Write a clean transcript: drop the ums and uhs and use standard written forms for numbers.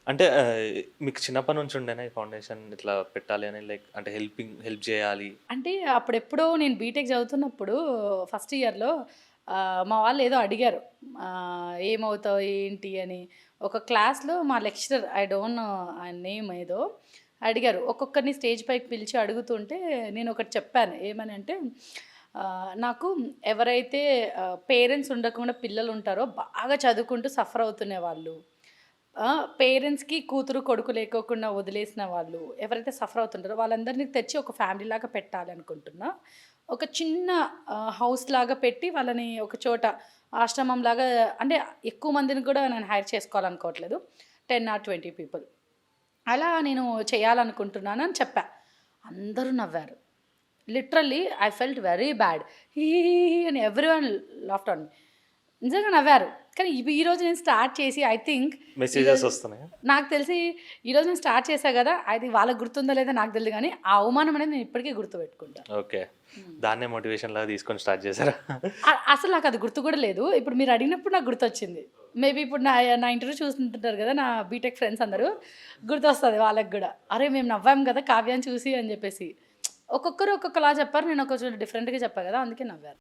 అంటే మీకు చిన్నప్పటి నుంచి ఉండేనా ఈ ఫౌండేషన్ ఇట్లా పెట్టాలి అని లైక్ అంటే హెల్ప్ చేయాలి? అంటే అప్పుడెప్పుడో నేను బీటెక్ చదువుతున్నప్పుడు ఫస్ట్ ఇయర్‌లో మా వాళ్ళు ఏదో అడిగారు. "ఏమవుతావు? ఏంటి?" అని. ఒక క్లాస్‌లో మా లెక్చరర్ ఐ డోంట్ నో ఆయన నేమ్ ఏదో అడిగారు. ఒక్కొక్కరిని స్టేజ్ పైకి పిలిచి అడుగుతుంటే నేనొకటి చెప్పాను. ఏమనంటే నాకు ఎవరైతే పేరెంట్స్ ఉండకుండా పిల్లలుంటారో బాగా చదువుకుంటూ సఫర్ అవుతున్న వాళ్ళు, పేరెంట్స్‌కి కూతురు, కొడుకు లేకోకుండా వదిలేసిన వాళ్ళు ఎవరైతే సఫర్ అవుతుంటారో వాళ్ళందరిని తెచ్చి ఒక ఫ్యామిలీలాగా పెట్టాలనుకుంటున్నా. ఒక చిన్న హౌస్‌లాగా పెట్టి వాళ్ళని ఒక చోట ఆశ్రమంలాగా, అంటే ఎక్కువ మందిని కూడా నేను హైర్ చేసుకోవాలనుకోవట్లేదు. 10 are 20 people. అలా నేను చేయాలనుకుంటున్నాను అని చెప్పా. అందరూ నవ్వారు. Literally I felt very bad. హి హి హి హి అని ఎవ్రీవన్ లాఫ్డ్ ఆన్ మీ. నిజంగా నవ్వారు. కానీ ఈరోజు నేను స్టార్ట్ చేసి ఐ థింక్ మెసేజెస్ ఈరోజు వస్తున్నాయా? నాకు తెలిసి ఈరోజు నేను స్టార్ట్ చేశా గదా! అది వాళ్ళకి గుర్తుందో లేదో నాకు తెలీదు గానీ, ఆ అవమానం అనేది నేను ఇప్పటికీ గుర్తుపెట్టుకుంటా. ఓకే. హ్మ్. దాన్నే మోటివేషన్‌లాగా తీసుకొని స్టార్ట్ చేసారా? అసలు నాకది గుర్తు గూడా లేదు. ఇప్పుడు మీరు అడిగినప్పుడు నాకు గుర్తొచ్చింది. మేబీ ఇప్పుడు నా నా ఇంటర్వ్యూ చూస్తుంటారు గదా! నా బీటెక్ ఫ్రెండ్స్ అందరూ. గుర్తొస్తది వాళ్ళకి గూడా. అరే! మేము నవ్వాం గదా! కావ్యాని చూసి అని జెప్పేసి. ఒక్కొక్కరు ఒక్కొక్కలా చెప్పారు. నేను కొంచెం డిఫరెంట్‌గా చెప్పా గదా! అందుకే నవ్వారు.